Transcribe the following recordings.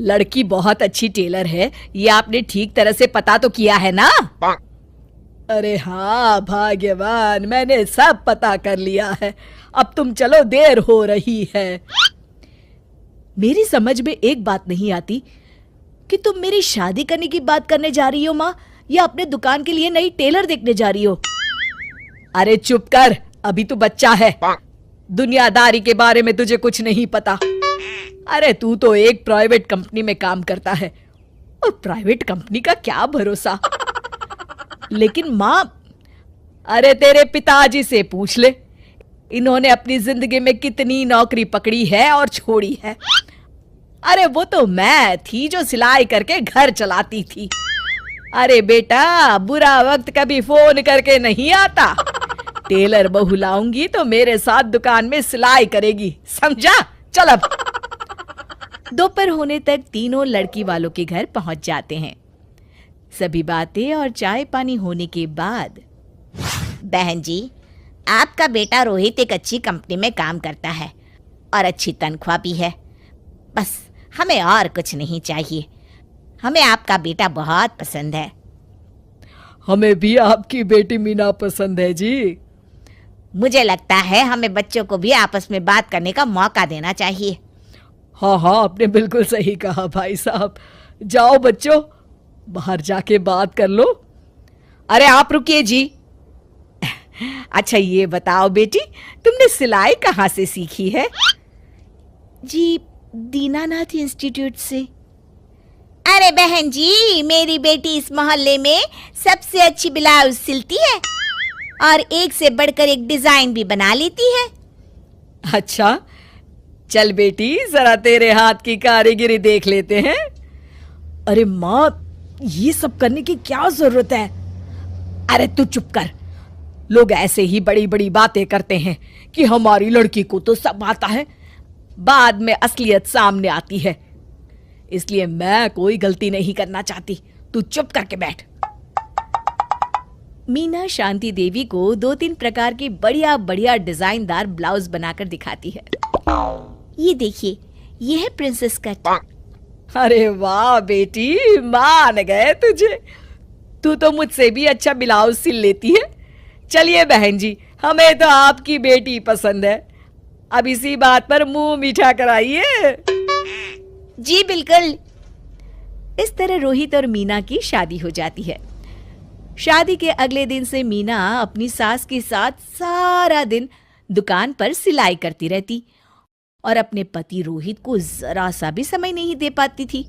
लड़की बहुत अच्छी टेलर है, ये आपने ठीक तरह से पता तो किया है ना? अरे हाँ भाग्यवान, मैंने सब पता कर लिया है। अब तुम चलो, देर हो रही है। मेरी समझ में एक बात नहीं आती कि तुम मेरी शादी करने की बात करने जा रही हो माँ, या अपने दुकान के लिए नई टेलर देखने जा रही हो? अरे चुप कर, अभी तू बच्चा है, दुनियादारी के बारे में तुझे कुछ नहीं पता। अरे तू तो एक प्राइवेट कंपनी में काम करता है, और प्राइवेट कंपनी का क्या भरोसा। लेकिन माँ, अरे तेरे पिताजी से पूछ ले, इन्होंने अपनी जिंदगी में कितनी नौकरी पकड़ी है और छोड़ी है। अरे वो तो मैं थी जो सिलाई करके घर चलाती थी। अरे बेटा, बुरा वक्त कभी फोन करके नहीं आता। टेलर बहू लाऊंगी तो मेरे साथ दुकान में सिलाई करेगी, समझा? चल अब। दोपहर होने तक तीनों लड़की वालों के घर पहुंच जाते हैं। सभी बातें और चाय पानी होने के बाद, बहन जी, आपका बेटा रोहित एक अच्छी कंपनी में काम करता है और अच्छी तनख्वाह भी है। बस हमें और कुछ नहीं चाहिए। हमें आपका बेटा बहुत पसंद है। हमें भी आपकी बेटी मीना पसंद है जी। मुझे लगता है हमें बच्चों को भी आपस में बात करने का मौका देना चाहिए। हाँ हाँ, आपने बिल्कुल सही कहा भाई साहब। जाओ बच्चों, बाहर जाके बात कर लो। अरे आप रुकिए जी। अच्छा ये बताओ बेटी, तुमने सिलाई कहाँ से सीखी है? जी, दीनानाथ इंस्टीट्यूट से। अरे बहन जी, मेरी बेटी इस मोहल्ले में सबसे अच्छी ब्लाउज सिलती है और एक से बढ़कर एक डिजाइन भी बना लेती है। अच्छा, चल बेटी, जरा तेरे हाथ की कारीगरी देख लेते हैं। अरे माँ, ये सब करने की क्या जरूरत है? अरे तू चुप कर। लोग ऐसे ही बड़ी बड़ी बातें करते हैं कि हमारी लड़की को तो सब आता है, बाद में असलियत सामने आती है। इसलिए मैं कोई गलती नहीं करना चाहती। तू चुप करके बैठ। मीना शांति देवी को 2-3 प्रकार के बढ़िया बढ़िया डिजाइनदार ब्लाउज बनाकर दिखाती है। ये देखिए, ये है प्रिंसेस कट। अरे वाह बेटी, मान गए तुझे। तू तो मुझसे भी अच्छा ब्लाउज सिल लेती है। चलिए बहन जी, हमें तो आपकी बेटी पसंद है। अब इसी बात पर मुंह मीठा कराइए। जी बिल्कुल। इस तरह रोहित और मीना की शादी हो जाती है। शादी के अगले दिन से मीना अपनी सास के साथ सारा दिन दुकान पर सिलाई करती रहती और अपने पति रोहित को जरा सा भी समय नहीं दे पाती थी।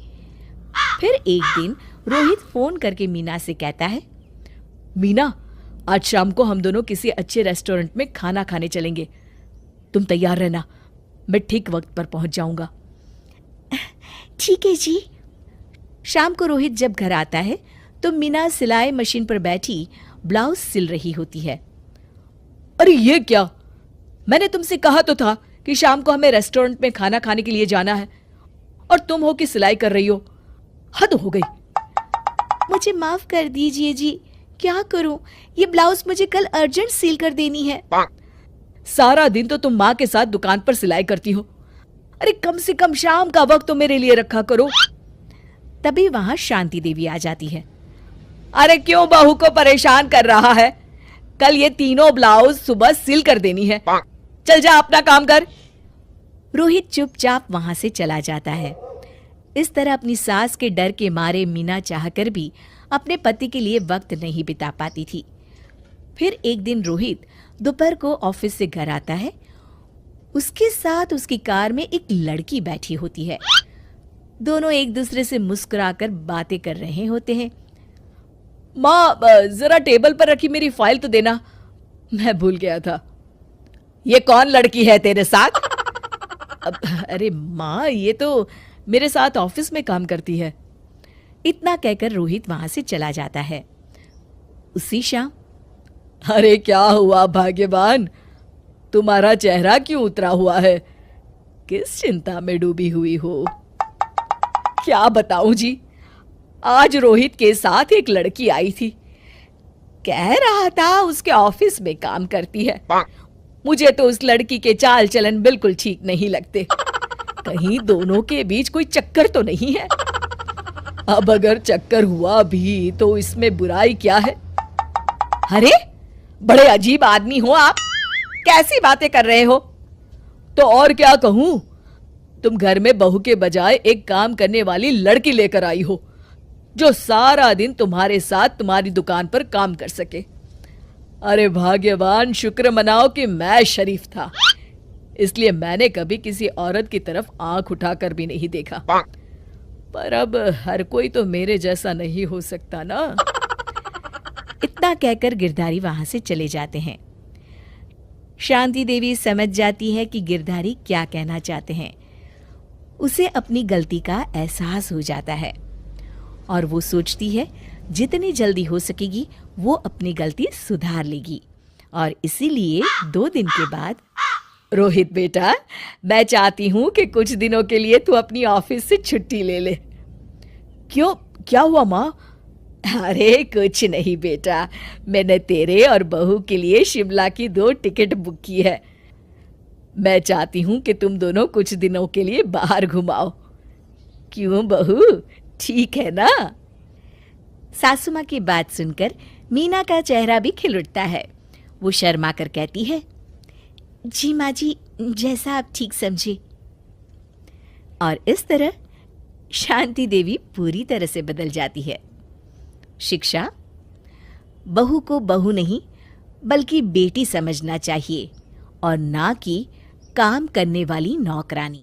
फिर एक दिन रोहित फोन करके मीना से कहता है, मीना, आज शाम को हम दोनों किसी अच्छे रेस्टोरेंट में खाना खाने चलेंगे। तुम तैयार रहना, मैं ठीक वक्त पर पहुंच जाऊंगा। ठीक है जी। शाम को रोहित जब घर आता है तो मीना सिलाई मशीन पर बैठी ब्लाउज सिल रही होती है। अरे ये क्या? मैंने तुमसे कहा तो था कि शाम को हमें रेस्टोरेंट में खाना खाने के लिए जाना है, और तुम हो कि सिलाई कर रही हो। हद हो गई। मुझे माफ कर दीजिए जी, क्या करूं, ये ब्लाउज मुझे कल अर्जेंट सील कर देनी है। सारा दिन तो तुम माँ के साथ दुकान पर सिलाई करती हो। अरे कम से कम शाम का वक्त तो मेरे लिए रखा करो। तभी वहां शांति देवी आ जाती है। अरे क्यों बहू को परेशान कर रहा है? कल ये तीनों ब्लाउज सुबह सिल कर देनी है। चल जा, अपना काम कर। रोहित चुपचाप वहां से चला जाता है। इस तरह अपनी सास के डर के मारे मीना चाहकर भी अपने पति के लिए वक्त नहीं बिता पाती थी। फिर एक दिन रोहित दोपहर को ऑफिस से घर आता है। उसके साथ उसकी कार में एक लड़की बैठी होती है। दोनों एक दूसरे से मुस्कुराकर बातें कर रहे होते हैं। माँ, जरा टेबल पर रखी मेरी फाइल तो देना, मैं भूल गया था। ये कौन लड़की है तेरे साथ? अरे माँ, ये तो मेरे साथ ऑफिस में काम करती है। इतना कहकर रोहित वहां से चला जाता है। उसी शाम, अरे क्या हुआ भाग्यवान, तुम्हारा चेहरा क्यों उतरा हुआ है? किस चिंता में डूबी हुई हो? क्या बताऊं जी, आज रोहित के साथ एक लड़की आई थी। कह रहा था उसके ऑफिस में काम करती है। मुझे तो उस लड़की के चाल चलन बिल्कुल ठीक नहीं लगते। कहीं दोनों के बीच कोई चक्कर तो नहीं है। अब अगर चक्कर हुआ भी तो इसमें बुराई क्या है? अरे बड़े अजीब आदमी हो आप, कैसी बातें कर रहे हो? तो और क्या कहूं, तुम घर में बहू के बजाय एक काम करने वाली लड़की लेकर आई हो जो सारा दिन तुम्हारे साथ तुम्हारी दुकान पर काम कर सके। अरे भाग्यवान, शुक्र मनाओ कि मैं शरीफ था, इसलिए मैंने कभी किसी औरत की तरफ आंख उठाकर भी नहीं देखा। पर अब हर कोई तो मेरे जैसा नहीं हो सकता ना। इतना कहकर गिरधारी वहां से चले जाते हैं। शांति देवी समझ जाती है कि गिरधारी क्या कहना चाहते हैं। उसे अपनी गलती का एहसास हो जाता है और वो सोचती है जितनी जल्दी हो सकेगी वो अपनी गलती सुधार लेगी। और इसीलिए 2 दिन के बाद, रोहित बेटा, मैं चाहती हूं कि कुछ दिनों के लिए तू अपनी ऑफिस से छुट्टी ले ले। क्यों, क्या हुआ माँ? अरे कुछ नहीं बेटा, मैंने तेरे और बहू के लिए शिमला की 2 टिकट बुक की है। मैं चाहती हूं कि तुम दोनों कुछ दिनों के लिए बाहर घुमाओ। क्यों बहू, ठीक है ना? सासू माँ की बात सुनकर मीना का चेहरा भी खिल उठता है। वो शर्मा कर कहती है, जी माँ जी, जैसा आप ठीक समझे। और इस तरह शांति देवी पूरी तरह से बदल जाती है। शिक्षा, बहू को बहू नहीं बल्कि बेटी समझना चाहिए और ना कि काम करने वाली नौकरानी।